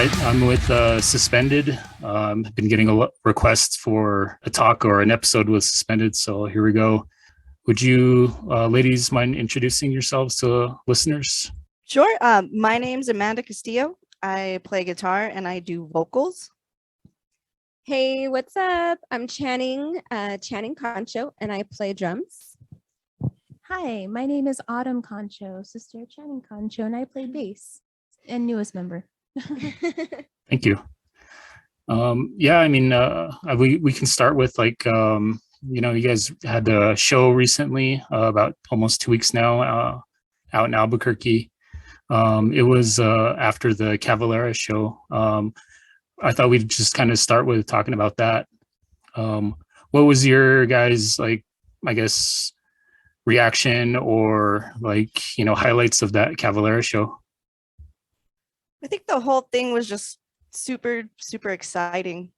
right, I'm with Suspended. I've been getting requests for a talk or an episode with Suspended, so here we go. Would you ladies mind introducing yourselves to listeners? Sure. My name's Amanda Castillo. I play guitar and I do vocals. Hey, what's up? I'm Channing Concho, and I play drums. Hi, my name is Autumn Concho, sister of Channing Concho, and I play bass and newest member. Thank you. Yeah, I mean, we can start with like, you guys had a show recently, about almost 2 weeks now, out in Albuquerque. It was after the Cavalera show. I thought we'd just kind of start with talking about that. What was your guys' like, I guess, reaction or like, highlights of that Cavalera show? I think the whole thing was just super, super exciting.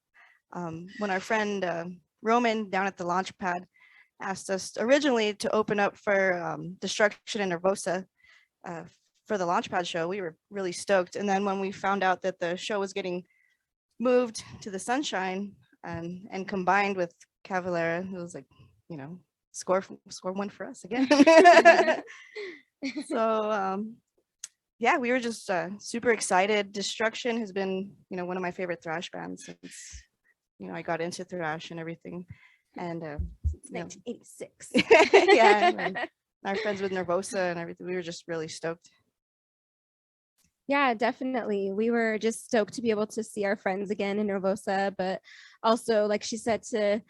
When our friend Roman down at the launch pad asked us originally to open up for Destruction and Nervosa for the launch pad show, we were really stoked. And then when we found out that the show was getting moved to the Sunshine and combined with Cavalera, it was like, score one for us again. So yeah, we were just super excited. Destruction has been, one of my favorite thrash bands since, I got into thrash and everything. And It's 1986. yeah, and our friends with Nervosa and everything, we were just really stoked. Yeah, definitely. We were just stoked to be able to see our friends again in Nervosa, but also, like she said, to,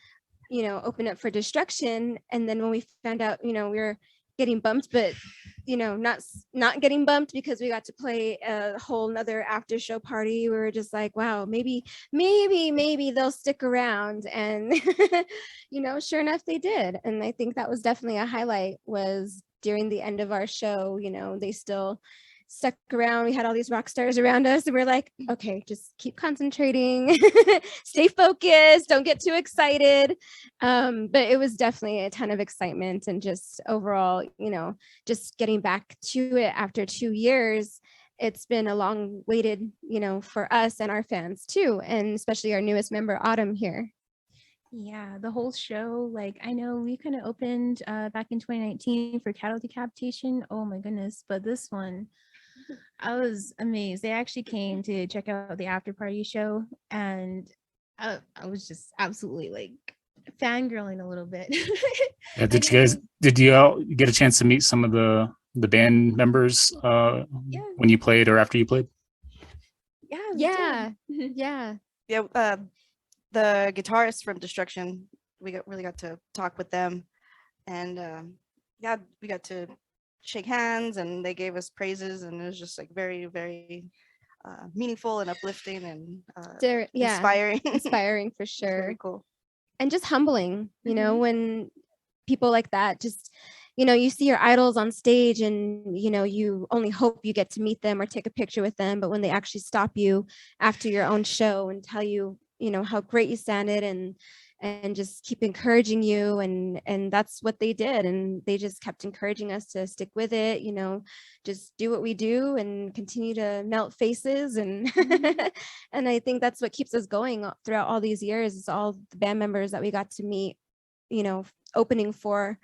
open up for Destruction. And then when we found out, we were getting bumped, but, not getting bumped because we got to play a whole nother after show party. We were just like, wow, maybe they'll stick around. And, sure enough, they did. And I think that was definitely a highlight, was during the end of our show, they still stuck around. We had all these rock stars around us, and we're like, okay, just keep concentrating, stay focused, don't get too excited. But it was definitely a ton of excitement, and just overall, just getting back to it after 2 years. It's been a long waited, for us and our fans too, and especially our newest member, Autumn, here. Yeah, the whole show, like, I know we kind of opened back in 2019 for Cattle Decapitation. Oh my goodness. But this one, I was amazed. They actually came to check out the after party show, and I was just absolutely like fangirling a little bit. Yeah, did you all get a chance to meet some of the band members when you played or after you played? Yeah. Yeah, the guitarist from Destruction, we really got to talk with them, and yeah, we got to shake hands, and they gave us praises, and it was just like very, very meaningful and uplifting and inspiring. Inspiring for sure. Very cool. And just humbling, when people like that just, you see your idols on stage, and you only hope you get to meet them or take a picture with them, but when they actually stop you after your own show and tell you, how great you sounded, and just keep encouraging you, and that's what they did, and they just kept encouraging us to stick with it, just do what we do and continue to melt faces, and and I think that's what keeps us going throughout all these years. It's all the band members that we got to meet, opening for,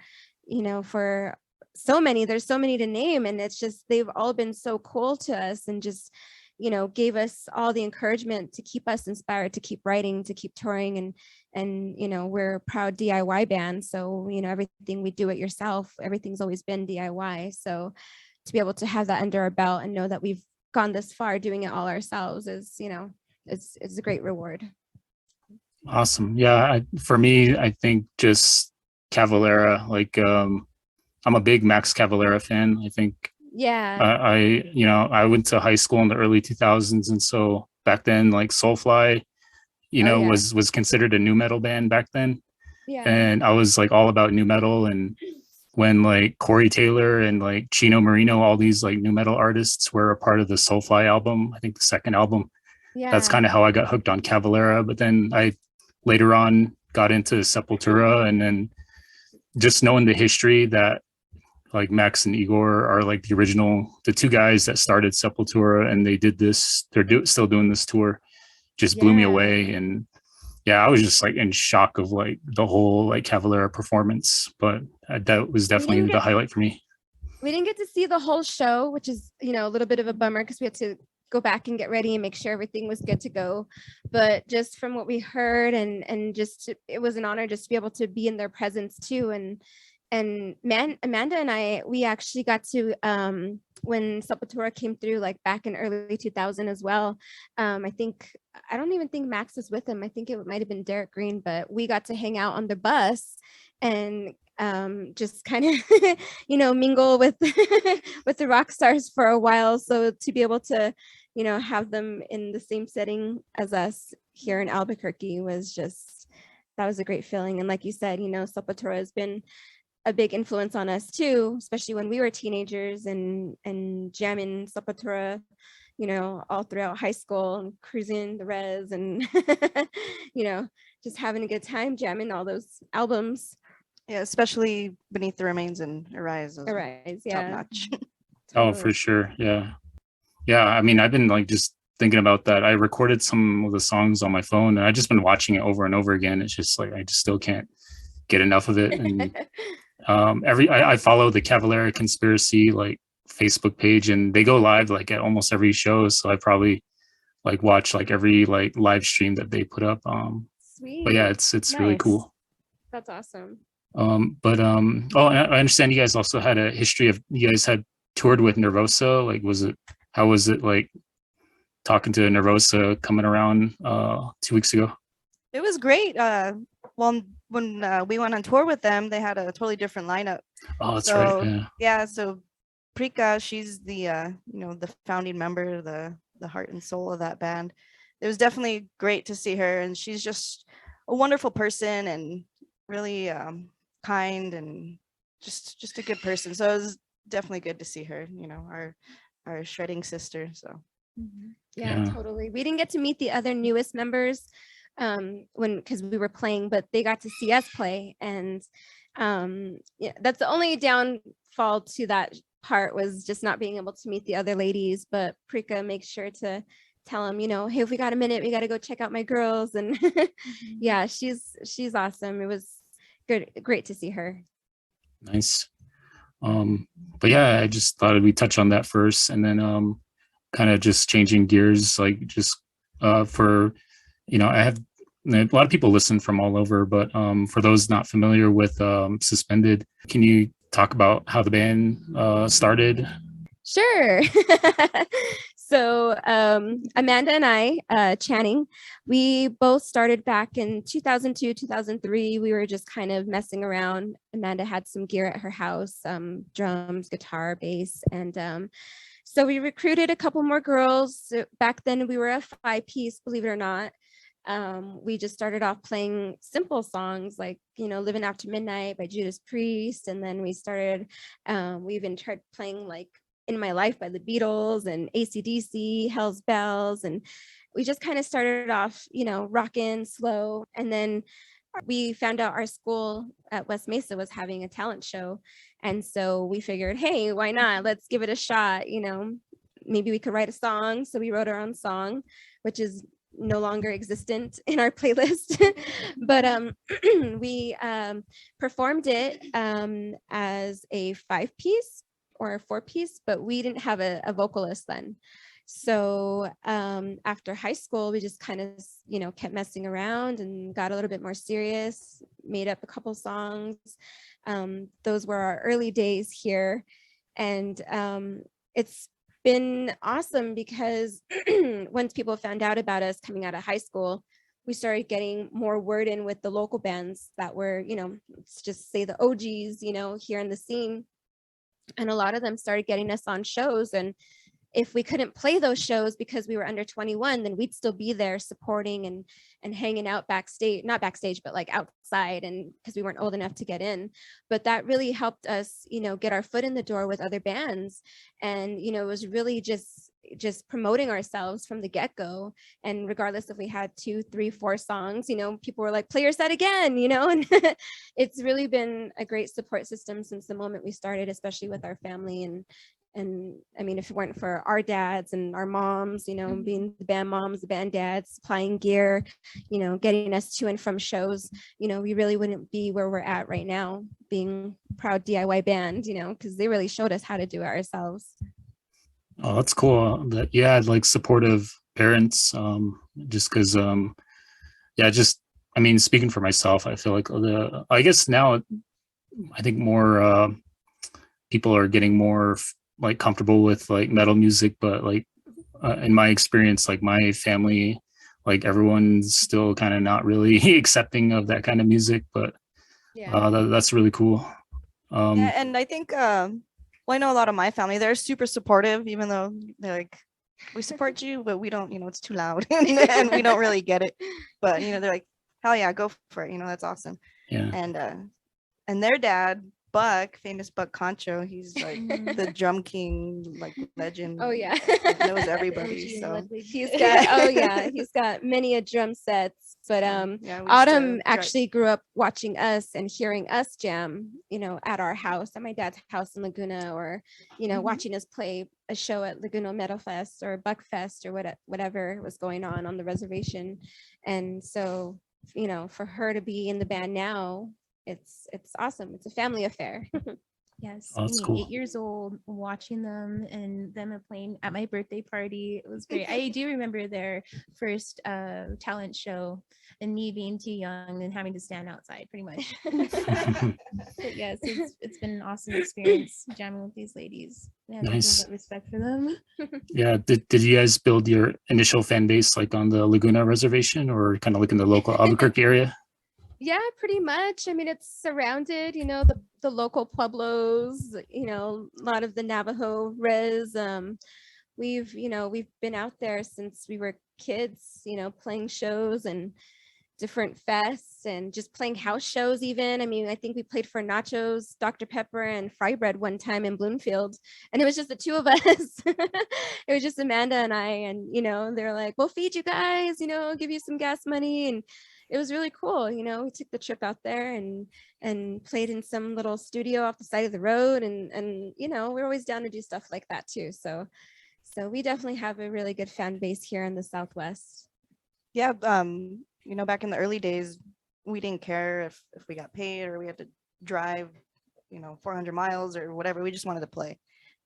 for so many. There's so many to name, and it's just, they've all been so cool to us, and just gave us all the encouragement to keep us inspired, to keep writing, to keep touring, and we're a proud DIY band, so everything we do it yourself, everything's always been DIY. So to be able to have that under our belt and know that we've gone this far doing it all ourselves is, it's a great reward. Awesome. Yeah, for me, I think just Cavalera, like I'm a big Max Cavalera fan. I think I went to high school in the early 2000s, and so back then, like Soulfly, was considered a new metal band back then. Yeah. And I was like all about new metal, and when like Corey Taylor and like Chino Marino, all these like new metal artists were a part of the Soulfly album, I think the second album. Yeah. That's kind of how I got hooked on Cavalera. But then I later on got into Sepultura, and then just knowing the history that like Max and Igor are like the two guys that started Sepultura, and they did this. Still doing this tour. Just blew me Yeah. away, and yeah, I was just like in shock of like the whole like Cavalera performance. But that was definitely the highlight for me. We didn't get to see the whole show, which is, you know, a little bit of a bummer because we had to go back and get ready and make sure everything was good to go. But just from what we heard, and just it was an honor just to be able to be in their presence too. And Amanda and I, we actually got to when Sepultura came through, like back in early 2000 as well. I don't even think Max was with him. I think it might have been Derek Green, but we got to hang out on the bus and just kind of you know, mingle with with the rock stars for a while. So to be able to, you know, have them in the same setting as us here in Albuquerque was just, that was a great feeling. And like you said, you know, Sepultura has been a big influence on us too, especially when we were teenagers and jamming Sepultura, you know, all throughout high school and cruising the res and you know, just having a good time jamming all those albums. Yeah, especially Beneath the Remains and Arise. Those are Arise, top yeah. notch. Oh, for sure. Yeah. Yeah. I mean, I've been like just thinking about that. I recorded some of the songs on my phone, and I've just been watching it over and over again. It's just like I just still can't get enough of it. And I follow the Cavalera Conspiracy like Facebook page, and they go live like at almost every show. So I probably like watch like every like live stream that they put up. Sweet. But yeah, it's really Nice. cool. That's awesome. Oh, and I understand you guys also had a history of, you guys had toured with Nervosa. Like, how was it like talking to Nervosa coming around 2 weeks ago? It was great. Well, when we went on tour with them, they had a totally different lineup. Oh, that's So, right. yeah, so Prika, she's the you know, the founding member, the heart and soul of that band. It was definitely great to see her, and she's just a wonderful person and really kind and just a good person. So it was definitely good to see her, you know, our shredding sister. So Yeah, totally. We didn't get to meet the other newest members because we were playing, but they got to see us play. And yeah, that's the only downfall to that part, was just not being able to meet the other ladies. But Prika makes sure to tell them, you know, hey, if we got a minute, we got to go check out my girls. And yeah, she's awesome. It was great to see her. Nice. But yeah, I just thought we'd touch on that first, and then kind of just changing gears, like just for, you know, I have a lot of people listen from all over, but for those not familiar with Suspended, can you talk about how the band started? Sure. So Amanda and I, Channing, we both started back in 2002, 2003. We were just kind of messing around. Amanda had some gear at her house, drums, guitar, bass, and so we recruited a couple more girls. So back then we were a 5-piece, believe it or not. We just started off playing simple songs like, you know, Living After Midnight by Judas Priest. And then we started, we even tried playing like In My Life by the Beatles and AC/DC, Hell's Bells. And we just kind of started off, you know, rocking slow. And then we found out our school at West Mesa was having a talent show. And so we figured, hey, why not? Let's give it a shot. You know, maybe we could write a song. So we wrote our own song, which is no longer existent in our playlist. But we performed it as a 5-piece or a 4-piece, but we didn't have a vocalist then. So after high school, we just kind of, you know, kept messing around and got a little bit more serious, made up a couple songs. Those were our early days here. And it's been awesome because once people found out about us coming out of high school, we started getting more word in with the local bands that were, you know, let's just say the OGs, you know, here in the scene. And a lot of them started getting us on shows. And if we couldn't play those shows because we were under 21, then we'd still be there supporting and hanging out backstage, not backstage, but like outside, and because we weren't old enough to get in. But that really helped us, you know, get our foot in the door with other bands. And, you know, it was really just, just promoting ourselves from the get-go. And regardless if we had 2, 3, 4 songs, you know, people were like, play your set again, you know. And it's really been a great support system since the moment we started, especially with our family. And I mean, if it weren't for our dads and our moms, you know, being the band moms, the band dads, supplying gear, you know, getting us to and from shows, you know, we really wouldn't be where we're at right now, being proud DIY band, you know, because they really showed us how to do it ourselves. Oh, that's cool that you had like supportive parents. Just because, yeah, just I mean, speaking for myself, I feel like I guess now I think more people are getting more like comfortable with like metal music, but like in my experience, like my family, like everyone's still kind of not really accepting of that kind of music. But that's really cool. Yeah, and I think well, I know a lot of my family, they're super supportive, even though they're like, we support you, but we don't, you know, it's too loud and we don't really get it. But you know, they're like, hell yeah, go for it, you know, that's awesome. Yeah. And their dad, Buck, famous Buck Concho, he's like the drum king, like legend. Oh yeah, like, knows everybody. So he's got he's got many a drum sets. But yeah, Autumn actually grew up watching us and hearing us jam, you know, at our house, at my dad's house in Laguna, or you know, watching us play a show at Laguna Metal Fest or Buck Fest or whatever was going on the reservation. And so, you know, for her to be in the band now, it's awesome. It's a family affair. Yes, Oh, that's being cool. 8 years old, watching them and them playing at my birthday party, it was great. I do remember their first talent show and me being too young and having to stand outside pretty much. But yes, it's been an awesome experience jamming with these ladies. I have nothing Nice. but respect for them. Yeah. Did you guys build your initial fan base like on the Laguna reservation or kind of like in the local Albuquerque area? Yeah, pretty much. I mean, it's surrounded, you know, the local pueblos, you know, a lot of the Navajo res. We've been out there since we were kids, you know, playing shows and different fests and just playing house shows even. I mean, I think we played for Nachos, Dr. Pepper, and Fry Bread one time in Bloomfield. And it was just the two of us. It was just Amanda and I. And, you know, they're like, we'll feed you guys, you know, give you some gas money. And it was really cool. You know, we took the trip out there and played in some little studio off the side of the road. And you know, we're always down to do stuff like that too. So we definitely have a really good fan base here in the Southwest. Yeah, you know, back in the early days, we didn't care if we got paid or we had to drive, you know, 400 miles or whatever. We just wanted to play,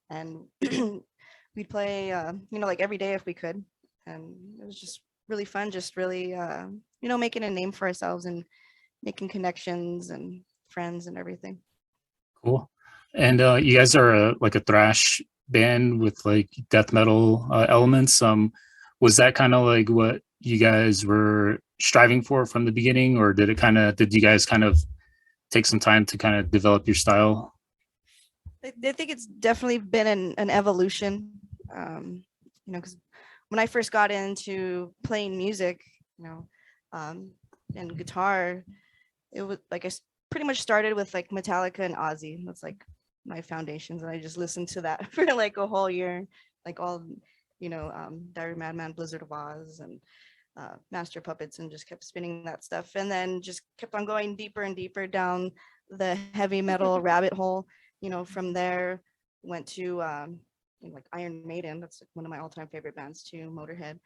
and we'd play, you know, like every day if we could, and it was just really fun. Just really, you know, making a name for ourselves and making connections and friends and everything. Cool. And you guys are like a thrash band with like death metal elements. Was that kind of like what you guys were striving for from the beginning, or did you guys kind of take some time to kind of develop your style? I think it's definitely been an evolution, you know, because when I first got into playing music, you know, and guitar, it was like I pretty much started with like Metallica and Ozzy. That's like my foundations, and I just listened to that for like a whole year, like all, you know, Diary Madman, Blizzard of Oz, and Master Puppets, and just kept spinning that stuff, and then just kept on going deeper and deeper down the heavy metal rabbit hole. You know, from there went to you know, like Iron Maiden. That's like one of my all-time favorite bands too, Motorhead,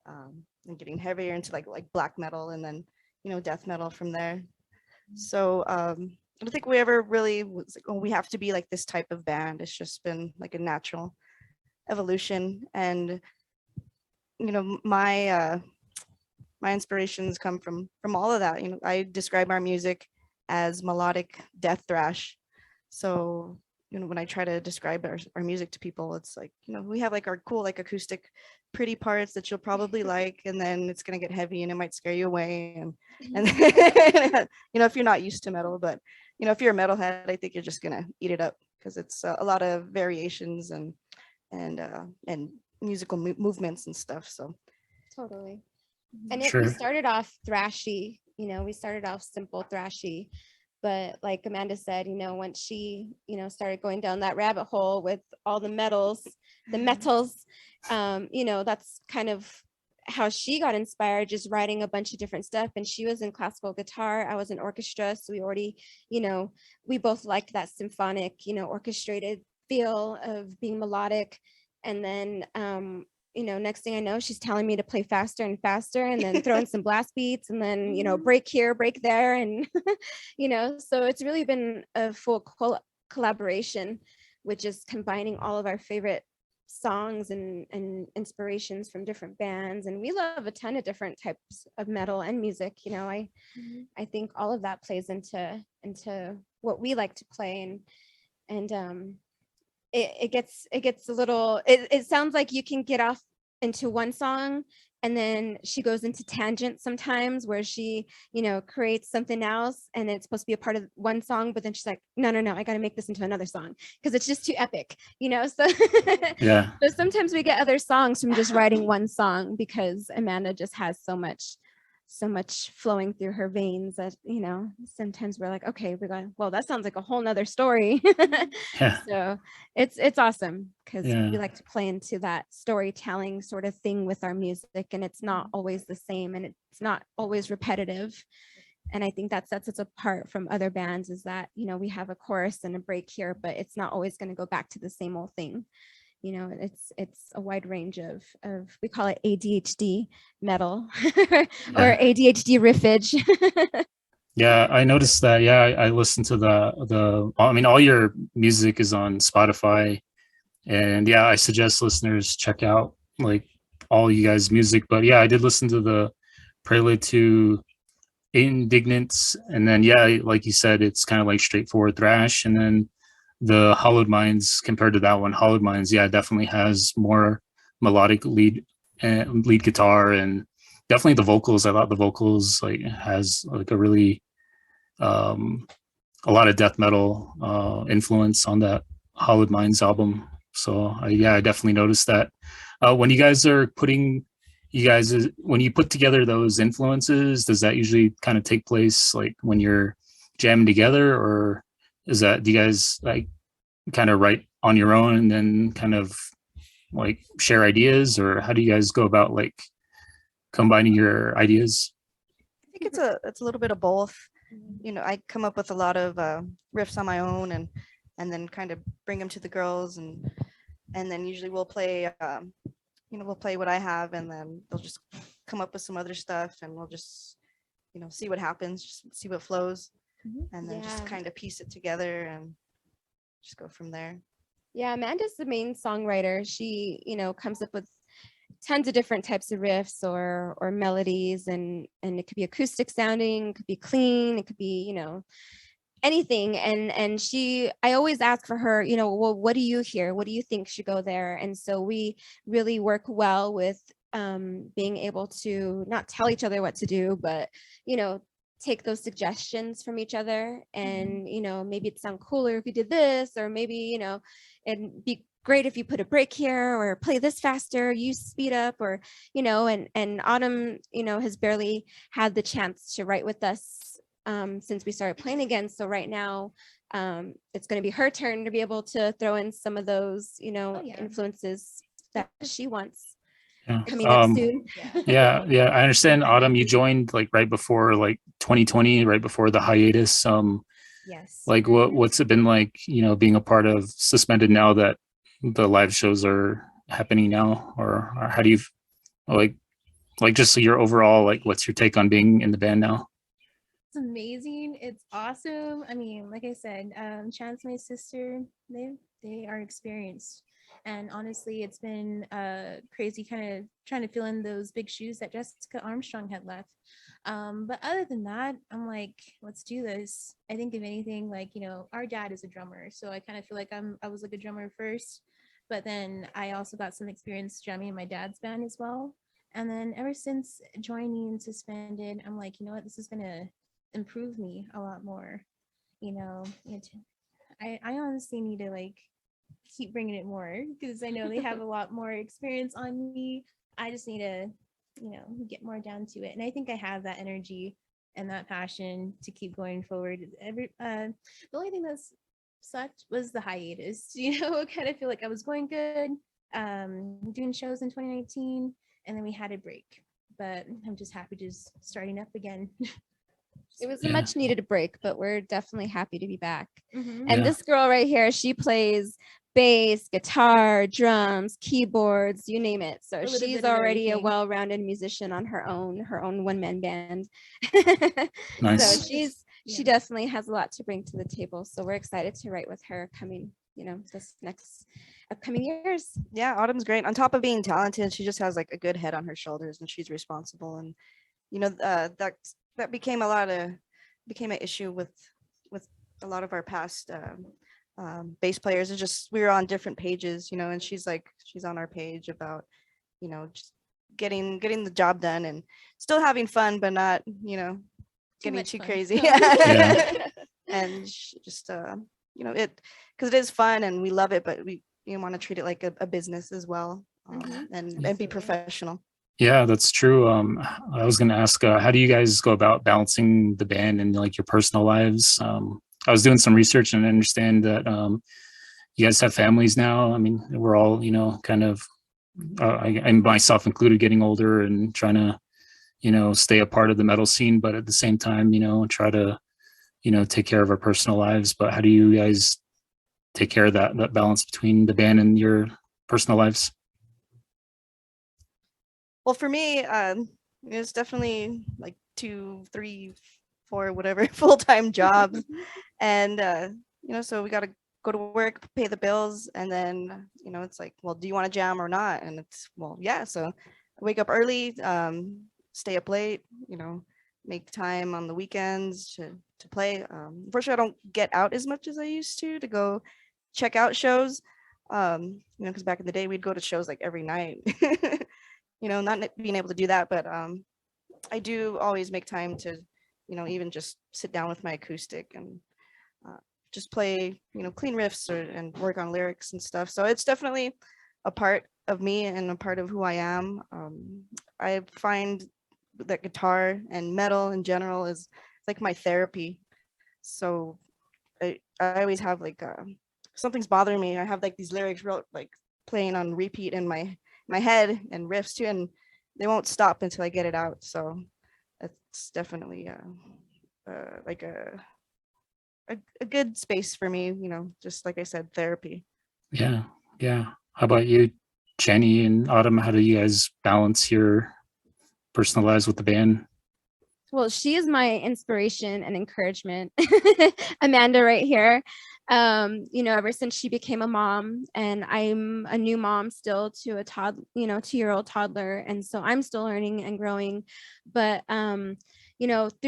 and getting heavier into like black metal, and then, you know, death metal from there. So I don't think we ever really was like, oh, we have to be like this type of band. It's just been like a natural evolution. And you know, my inspirations come from all of that. You know, I describe our music as melodic death thrash. So, you know, when I try to describe our music to people, it's like, you know, we have like our cool, like acoustic, pretty parts that you'll probably like, and then it's gonna get heavy and it might scare you away. And you know, if you're not used to metal, but you know, if you're a metalhead, I think you're just gonna eat it up because it's a lot of variations and musical movements and stuff. So Totally. And Sure. we started off thrashy, you know, we started off simple thrashy. But like Amanda said, once she, started going down that rabbit hole with all the metals, that's kind of how she got inspired, just writing a bunch of different stuff. And she was in classical guitar, I was in orchestra, so we already, we both liked that symphonic, orchestrated feel of being melodic. And then next thing I know, she's telling me to play faster and faster, and then throw in some blast beats, and then break here, break there, and so it's really been a full collaboration, which is combining all of our favorite songs and inspirations from different bands. And we love a ton of different types of metal and music. I think all of that plays into what we like to play. And it gets a little, it sounds like you can get off into one song, and then she goes into tangents sometimes where she creates something else, and it's supposed to be a part of one song, but then she's like, no, I got to make this into another song because it's just too epic, so Yeah. so sometimes we get other songs from just writing one song, because Amanda just has so much flowing through her veins that sometimes we're like, okay, we're going, well, that sounds like a whole nother story. Yeah. So it's awesome, because Yeah. we like to play into that storytelling sort of thing with our music, and it's not always the same, and it's not always repetitive. And I think that sets us apart from other bands, is that we have a chorus and a break here, but it's not always going to go back to the same old thing. It's a wide range of we call it ADHD metal or ADHD riffage. Yeah, I noticed that. Yeah, I listened to I mean, all your music is on Spotify, and yeah, I suggest listeners check out like all you guys' music. But yeah, I did listen to the Prelude to Indignance, and then yeah, like you said, it's kind of like straightforward thrash, and then the Hollowed Minds, compared to that one, Hollowed Minds, yeah, definitely has more melodic lead guitar, and definitely the vocals. I thought the vocals like has like a really a lot of death metal influence on that Hollowed Minds album. So yeah, I definitely noticed that. When you guys are when you put together those influences, does that usually kind of take place like when you're jamming together, or do you guys like kind of write on your own and then kind of like share ideas, or how do you guys go about like combining your ideas? I think it's a little bit of both. I come up with a lot of riffs on my own, and then kind of bring them to the girls, and then usually we'll play we'll play what I have, and then they'll just come up with some other stuff, and we'll just see what happens, just see what flows, and then just kind of piece it together and just go from there. Yeah, Amanda's the main songwriter. She comes up with tons of different types of riffs or melodies, and it could be acoustic sounding, it could be clean, it could be anything. And I always ask for her, well, what do you hear, what do you think should go there? And so we really work well with being able to not tell each other what to do, but take those suggestions from each other, and maybe it'd sound cooler if you did this, or maybe it'd be great if you put a break here, or play this faster, you speed up, or and Autumn has barely had the chance to write with us since we started playing again. So right now it's going to be her turn to be able to throw in some of those influences that she wants coming up soon. Yeah, I understand. Autumn, you joined like right before like 2020, right before the hiatus. Yes. Like what's it been like, being a part of Suspended now that the live shows are happening now, or how do you like just your overall, like what's your take on being in the band now? It's amazing. It's awesome. I mean, like I said, Chance, my sister, they are experienced. And honestly, it's been crazy kind of trying to fill in those big shoes that Jessica Armstrong had left. But other than that, I'm like, let's do this. I think if anything, like, our dad is a drummer. So I kind of feel like I was like a drummer first, but then I also got some experience jamming in my dad's band as well. And then ever since joining Suspended, I'm like, what, this is going to improve me a lot more. I honestly need to like keep bringing it more, because I know they have a lot more experience on me. I just need to get more down to it, and I think I have that energy and that passion to keep going forward. The only thing that's sucked was the hiatus. I kind of feel like I was going good, doing shows in 2019, and then we had a break. But I'm just happy just starting up again. It was a Yeah. much needed break, but we're definitely happy to be back. Mhm. And Yeah. this girl right here, she plays bass, guitar, drums, keyboards, you name it. So A little she's bit of already a everything. well-rounded musician on her own one-man band. Nice. So she Yeah. definitely has a lot to bring to the table. So we're excited to write with her coming, this next upcoming years. Yeah, Autumn's great. On top of being talented, she just has like a good head on her shoulders, and she's responsible. And that became became an issue with a lot of our past bass players. It's just we were on different pages, and she's on our page about just getting the job done and still having fun, but not getting much too fun. crazy. Yeah. And just it, because it is fun and we love it, but we want to treat it like a business as well, Mhm. and be Absolutely. professional. Yeah, that's true. I was going to ask, how do you guys go about balancing the band and like your personal lives? I was doing some research and I understand that you guys have families now. I mean, we're all, kind of, I myself included, getting older and trying to, stay a part of the metal scene, but at the same time, try to, take care of our personal lives. But how do you guys take care of that balance between the band and your personal lives? Well, for me, it's definitely like 2, 3, 4, whatever full-time jobs, and so we got to go to work, pay the bills, and then it's like, well, do you want to jam or not? And it's, well, yeah. So I wake up early, stay up late, make time on the weekends to play. Unfortunately, I don't get out as much as I used to go check out shows, because back in the day we'd go to shows like every night. Not being able to do that, but I do always make time to, even just sit down with my acoustic and just play, clean riffs and work on lyrics and stuff. So it's definitely a part of me and a part of who I am. I find that guitar and metal in general is like my therapy. So I always have like something's bothering me. I have like these lyrics like playing on repeat in my head, and riffs too, and they won't stop until I get it out. So it's definitely like a good space for me, just like I said, therapy. Yeah. Yeah. How about you, Jenny and Autumn? How do you guys balance your personal lives with the band? Well, she is my inspiration and encouragement. Amanda right here. Ever since she became a mom, and I'm a new mom still to a 2-year-old toddler. And so I'm still learning and growing. But, through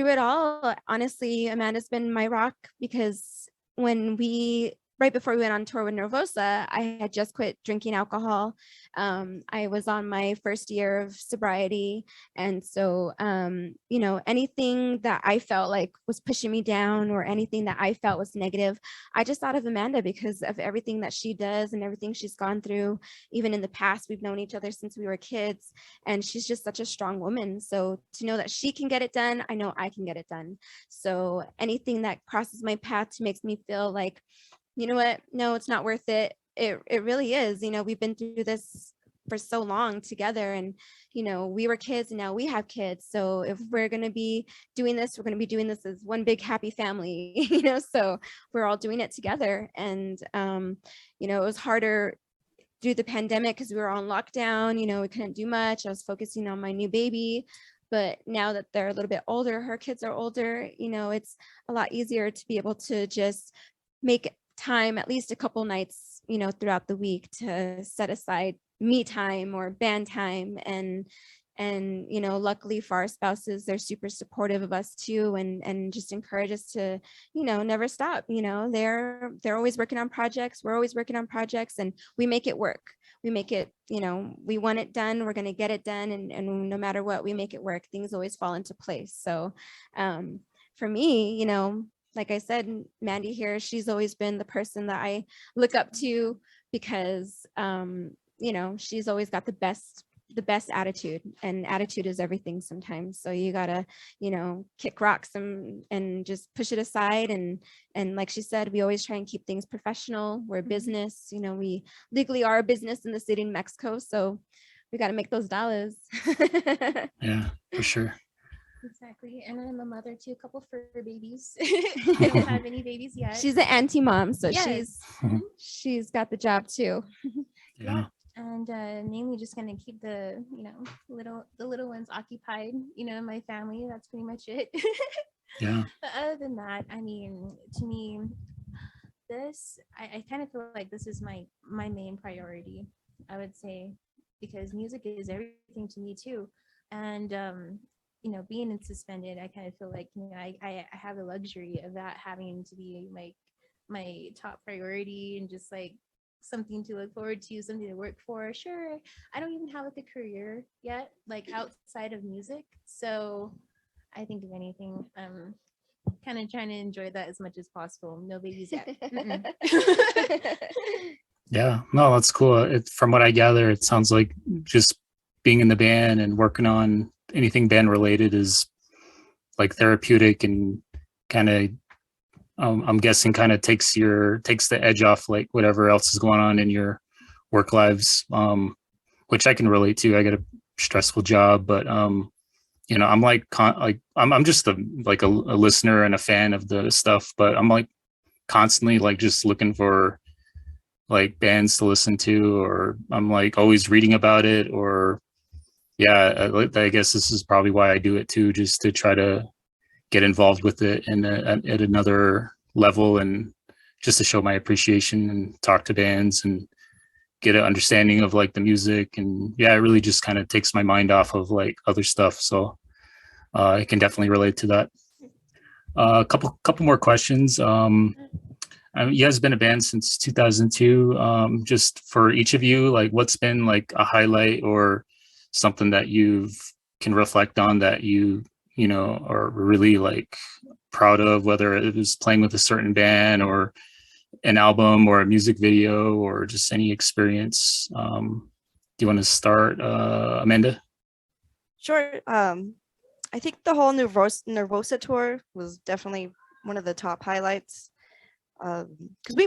it all, honestly, Amanda's been my rock, because right before we went on tour with Nervosa, I had just quit drinking alcohol. I was on my first year of sobriety. And so, anything that I felt like was pushing me down, or anything that I felt was negative, I just thought of Amanda because of everything that she does and everything she's gone through. Even in the past, we've known each other since we were kids, and she's just such a strong woman. So to know that she can get it done, I know I can get it done. So anything that crosses my path makes me feel like, you know what? No, it's not worth it. It really is. We've been through this for so long together, and we were kids and now we have kids. So if we're going to be doing this, we're going to be doing this as one big happy family, so we're all doing it together. And it was harder through the pandemic because we were on lockdown. We couldn't do much. I was focusing on my new baby. But now that they're a little bit older, her kids are older, it's a lot easier to be able to just make time, at least a couple nights, throughout the week, to set aside me time or band time. And luckily for our spouses, they're super supportive of us too, and just encourage us to never stop. They're always working on projects, we're always working on projects, and we make it work. We make it, we want it done, we're going to get it done, and no matter what, we make it work. Things always fall into place. So for me, like I said, Mandy here, she's always been the person that I look up to, because she's always got the best the best attitude, and attitude is everything sometimes. So you gotta, kick rocks and just push it aside. And like she said, we always try and keep things professional. We're a business, we legally are a business in the city of Mexico. So we got to make those dollars. Yeah, for sure. Exactly. And I'm a mother to a couple fur babies. I don't have any babies yet. She's an auntie mom, so Yes. she's got the job too. Yeah. And mainly just gonna keep the little ones occupied, in my family. That's pretty much it. Yeah. But other than that, I mean, to me, I kind of feel like this is my main priority, I would say, because music is everything to me too. And being in suspended, I kind of feel like I have the luxury of that having to be like my top priority, and just like something to look forward to, something to work for. Sure, I don't even have like a career yet, like outside of music. So I think if anything, kind of trying to enjoy that as much as possible. No babies yet. Yeah, no, that's cool. From what I gather, it sounds like just being in the band and working on anything band related is like therapeutic, and kind of, I'm guessing, kind of takes the edge off like whatever else is going on in your work lives, which I can relate to. I got a stressful job, but I'm like I'm just a listener and a fan of the stuff, but I'm like constantly like just looking for like bands to listen to, or I'm like always reading about it, or I guess this is probably why I do it too, just to try to get involved with it and at another level, and just to show my appreciation and talk to bands and get an understanding of like the music. And it really just kind of takes my mind off of like other stuff. So I can definitely relate to that. A couple more questions. You guys been a band since 2002. Just for each of you, like what's been like a highlight or something that you can reflect on that you are really like proud of, whether it was playing with a certain band or an album or a music video or just any experience. Do you want to start, Amanda? Sure. I think the whole Nervosa tour was definitely one of the top highlights. Because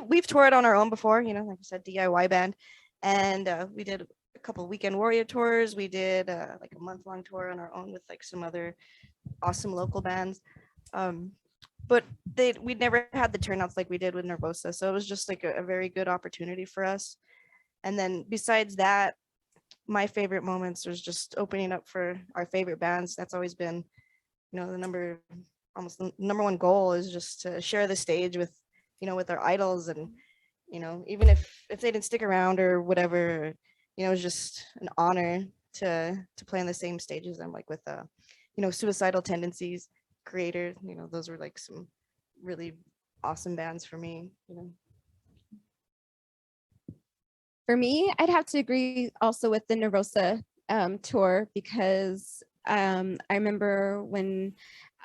we've toured on our own before, like I said, DIY band, and we did a couple Weekend Warrior tours. We did like a month-long tour on our own with like some other awesome local bands. But we'd never had the turnouts like we did with Nervosa, so it was just like a very good opportunity for us. And then besides that, my favorite moments was just opening up for our favorite bands. That's always been, the number one goal is just to share the stage with our idols. And even if they didn't stick around or whatever, it was just an honor to play on the same stage as them, like with Suicidal Tendencies, Creator. Those were like some really awesome bands for me. For me, I'd have to agree also with the Nervosa tour, because I remember when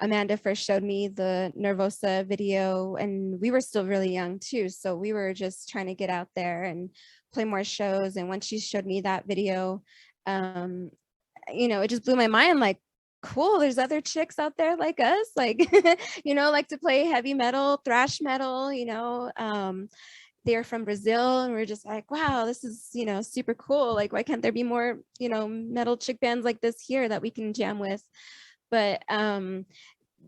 Amanda first showed me the Nervosa video, and we were still really young too. So we were just trying to get out there and play more shows. And when she showed me that video, it just blew my mind. Like, cool, there's other chicks out there like us, like, like to play heavy metal, thrash metal, they're from Brazil, and we're just like, wow, this is, super cool. Like, why can't there be more, metal chick bands like this here that we can jam with? But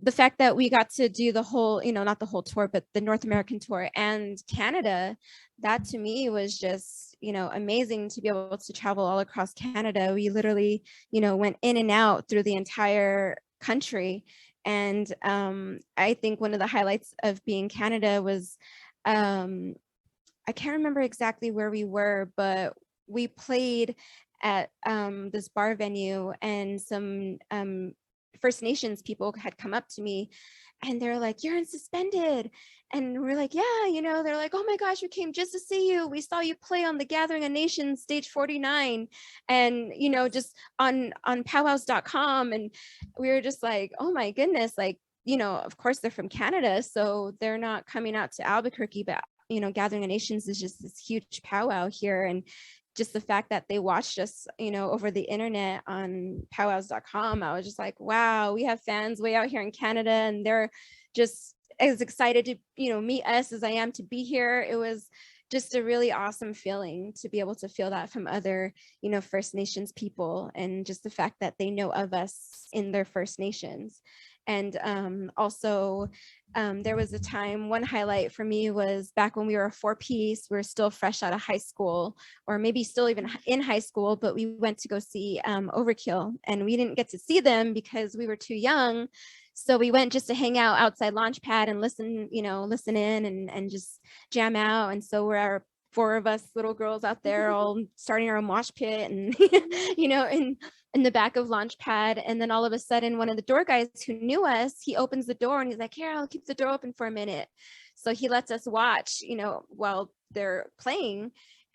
the fact that we got to do the whole, not the whole tour, but the North American tour and Canada, that to me was just, amazing to be able to travel all across Canada. We literally, went in and out through the entire country. And I think one of the highlights of being Canada was, I can't remember exactly where we were, but we played at this bar venue, and some First Nations people had come up to me, and they're like, "You're in Suspended." And we're like, "Yeah," they're like, "Oh my gosh, we came just to see you. We saw you play on the Gathering of Nations stage 49 and, just on powwows.com." And we were just like, oh my goodness, like, of course they're from Canada, so they're not coming out to Albuquerque, but Gathering of Nations is just this huge powwow here. And just the fact that they watched us, over the internet on powwows.com, I was just like, wow, we have fans way out here in Canada, and they're just as excited to, meet us as I am to be here. It was just a really awesome feeling to be able to feel that from other, First Nations people, and just the fact that they know of us in their First Nations. And also, there was a time, one highlight for me was back when we were a 4-piece, we were still fresh out of high school, or maybe still even in high school, but we went to go see Overkill, and we didn't get to see them because we were too young. So we went just to hang out outside Launchpad and listen in and just jam out. And so we're our 4 of us little girls out there all starting our own mosh pit and, in the back of Launchpad. And then all of a sudden, one of the door guys who knew us, he opens the door and he's like, here, I'll keep the door open for a minute. So he lets us watch, while they're playing.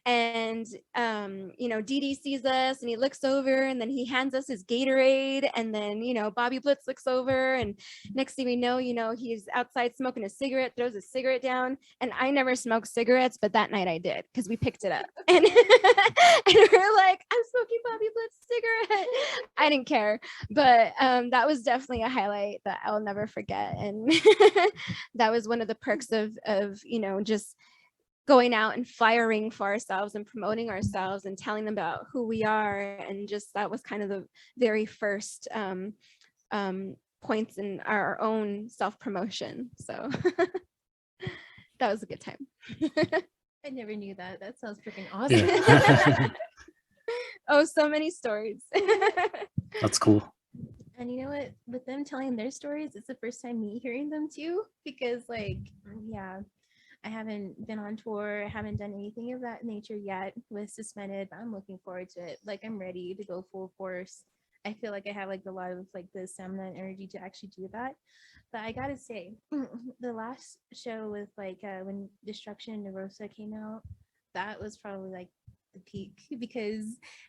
And, Dee Dee sees us and he looks over and then he hands us his Gatorade. And then, Bobby Blitz looks over, and next thing we know, he's outside smoking a cigarette, throws a cigarette down. And I never smoked cigarettes, but that night I did, because we picked it up. And, and we're like, I'm smoking Bobby Blitz cigarette. I didn't care. But that was definitely a highlight that I'll never forget. And that was one of the perks of just going out and flyering for ourselves and promoting ourselves and telling them about who we are. And just that was kind of the very first points in our own self-promotion. So that was a good time. I never knew that. That sounds freaking awesome. Yeah. Oh, so many stories. That's cool. And you know what? With them telling their stories, it's the first time me hearing them too, because I haven't been on tour, I haven't done anything of that nature yet with Suspended, but I'm looking forward to it. Like, I'm ready to go full force. I feel like I have a lot of the stamina and energy to actually do that. But I gotta say, the last show with when Destruction Nervosa came out, that was probably the peak, because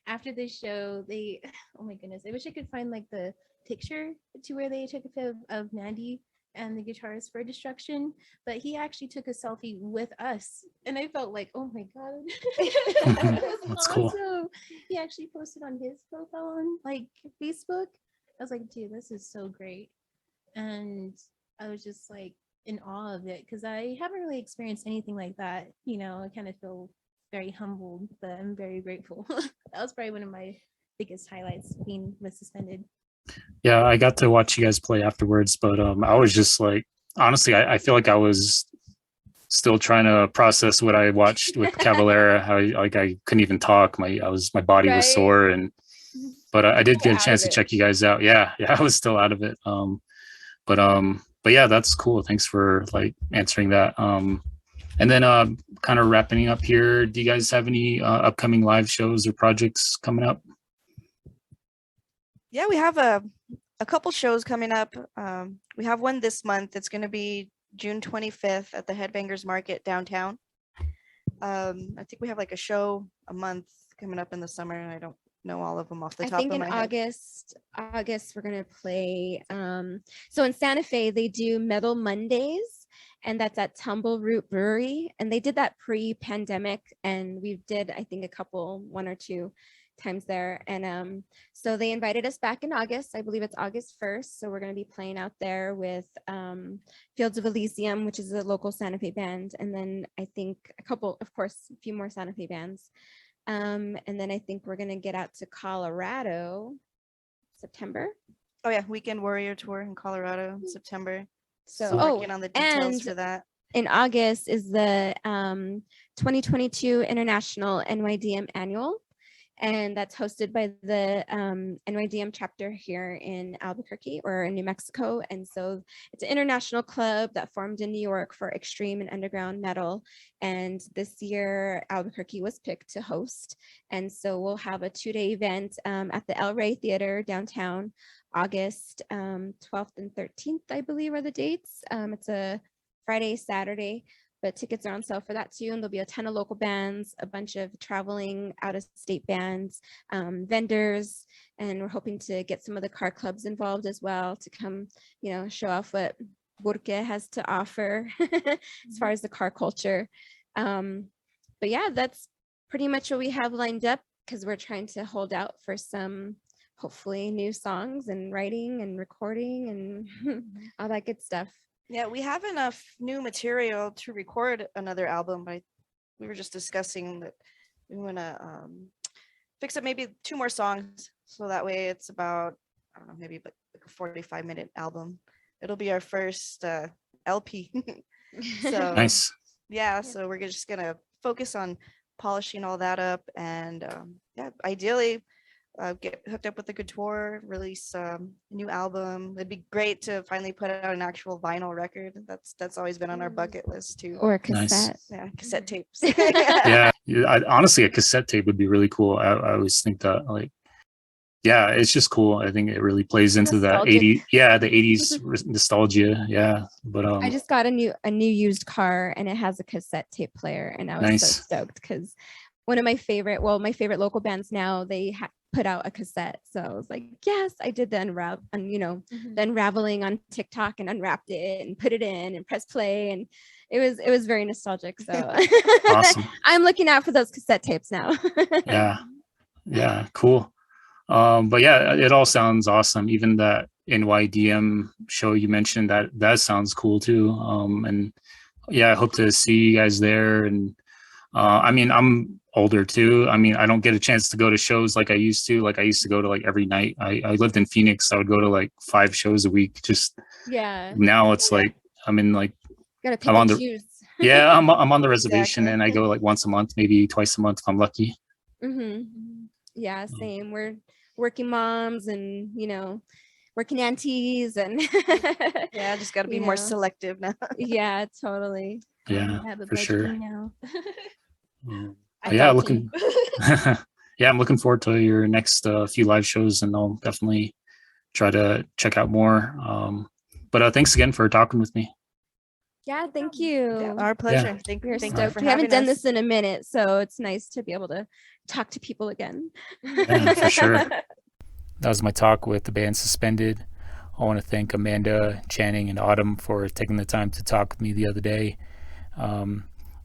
after this show, they, oh my goodness, I wish I could find the picture to where they took a photo of Mandy and the guitarist for Destruction, but he actually took a selfie with us, and I felt like, oh my god. That's cool. He actually posted on his profile on Facebook. I was like, dude, this is so great. And I was just in awe of it, because I haven't really experienced anything like that. I kind of feel very humbled, but I'm very grateful. That was probably one of my biggest highlights, being with Suspended. Yeah, I got to watch you guys play afterwards, but I was just honestly, I feel like I was still trying to process what I watched with Cavalera. How I couldn't even talk. My body was sore, but I did get a chance to check you guys out. Yeah, I was still out of it. But yeah, that's cool. Thanks for answering that. And then kind of wrapping up here, do you guys have any upcoming live shows or projects coming up? Yeah, we have a couple shows coming up. We have one this month. It's going to be June 25th at the Headbangers Market downtown. I think we have a show a month coming up in the summer, and I don't know all of them off the top of my head. I think in August we're going to play. So in Santa Fe, they do Metal Mondays, and that's at Tumbleroot Brewery. And they did that pre-pandemic, and we did, I think, one or two times there. And so they invited us back in August. I believe it's August 1st. So we're going to be playing out there with Fields of Elysium, which is a local Santa Fe band. And then I think a few more Santa Fe bands. And then I think we're going to get out to Colorado, September. Oh yeah, Weekend Warrior Tour in Colorado, September. So working on the details for that. In August is the 2022 International NYDM Annual. And that's hosted by the NYDM chapter here in Albuquerque, or in New Mexico. And so it's an international club that formed in New York for extreme and underground metal. And this year, Albuquerque was picked to host. And so we'll have a 2-day event at the El Rey Theater downtown, August 12th and 13th, I believe are the dates. It's a Friday, Saturday. But tickets are on sale for that too. And there'll be a ton of local bands, a bunch of traveling out-of-state bands, vendors, and we're hoping to get some of the car clubs involved as well to come, show off what Burke has to offer as far as the car culture. But yeah, that's pretty much what we have lined up, because we're trying to hold out for some hopefully new songs and writing and recording and all that good stuff. Yeah, we have enough new material to record another album, but we were just discussing that we want to fix up maybe 2 more songs, so that way it's about, I don't know, maybe like a 45-minute album. It'll be our first LP. So Nice. yeah, so we're just gonna focus on polishing all that up, and yeah, ideally get hooked up with a good tour, release a new album. It'd be great to finally put out an actual vinyl record. That's always been on our bucket list too. Or a Nice. cassette. Yeah, cassette tapes. Yeah, honestly, a cassette tape would be really cool. I always think that, like, yeah, it's just cool. I think it really plays into that Nostalgic. 80s, yeah, the 80s nostalgia. Yeah, but I just got a new used car, and it has a cassette tape player, and I was so Nice. stoked because one of my favorite local bands now, they put out a cassette. So I was like, yes, I did the the unraveling on TikTok and unwrapped it and put it in and press play, and it was very nostalgic. So Awesome. I'm looking out for those cassette tapes now. Yeah, cool. But yeah, it all sounds awesome. Even that NYDM show you mentioned, that sounds cool too. And yeah, I hope to see you guys there. And I mean, I'm older too. I mean, I don't get a chance to go to shows like I used to. Like I used to go to like every night. I lived in Phoenix. I would go to like 5 shows a week. Just Yeah. now it's like I'm in like Gotta pick I'm on and the choose. yeah, I'm on the reservation, Exactly. and I go like once a month, maybe twice a month if I'm lucky. Yeah, same. We're working moms and working aunties and Yeah, just got to be You more know. selective now. yeah, totally. Yeah, I have a for budget sure. now. Yeah, looking. Yeah, I'm looking forward to your next few live shows, and I'll definitely try to check out more. But thanks again for talking with me. Yeah, thank you. Yeah, our pleasure. Thank We're you stoked. for We haven't having done us. this in a minute, so it's nice to be able to talk to people again. Yeah, for sure. That was my talk with the band Suspended. I want to thank Amanda, Channing, and Autumn for taking the time to talk with me the other day.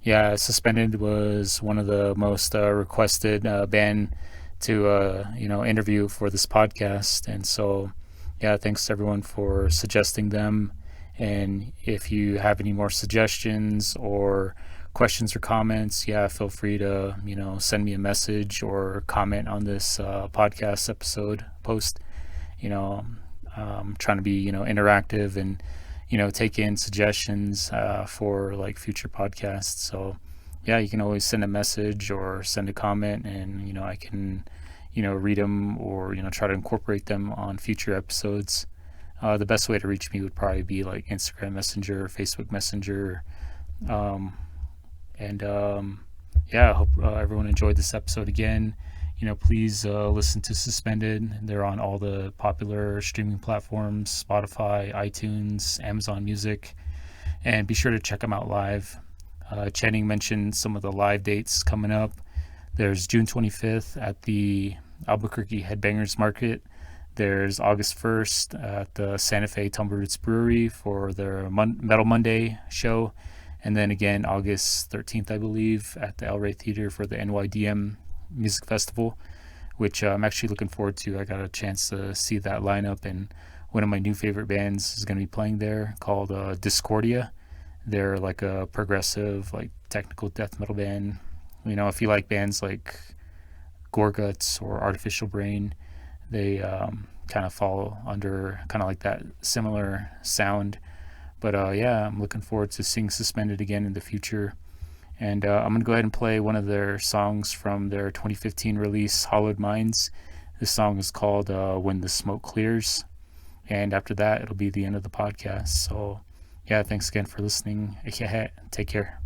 Yeah, Suspended was one of the most requested band to interview for this podcast, and so yeah, thanks to everyone for suggesting them. And if you have any more suggestions or questions or comments, yeah, feel free to send me a message or comment on this podcast episode post. I'm trying to be interactive and take in suggestions for like future podcasts. So yeah, you can always send a message or send a comment, and I can read them or try to incorporate them on future episodes. The best way to reach me would probably be like Instagram Messenger or Facebook Messenger. Yeah, I hope everyone enjoyed this episode again. Please listen to Suspended. They're on all the popular streaming platforms: Spotify, iTunes, Amazon Music, and be sure to check them out live. Channing mentioned some of the live dates coming up. There's June 25th at the Albuquerque Headbangers Market. There's August 1st at the Santa Fe Tumble Roots Brewery for their Metal Monday show. And then again, August 13th, I believe, at the El Rey Theater for the NYDM Music Festival, which I'm actually looking forward to. I got a chance to see that lineup, and one of my new favorite bands is going to be playing there, called Discordia. They're like a progressive, like technical death metal band. If you like bands like Gorguts or Artificial Brain, they kind of fall under kind of like that similar sound. But yeah, I'm looking forward to seeing Suspended again in the future. And I'm going to go ahead and play one of their songs from their 2015 release, Hollowed Minds. This song is called When the Smoke Clears. And after that, it'll be the end of the podcast. So yeah, thanks again for listening. Take care.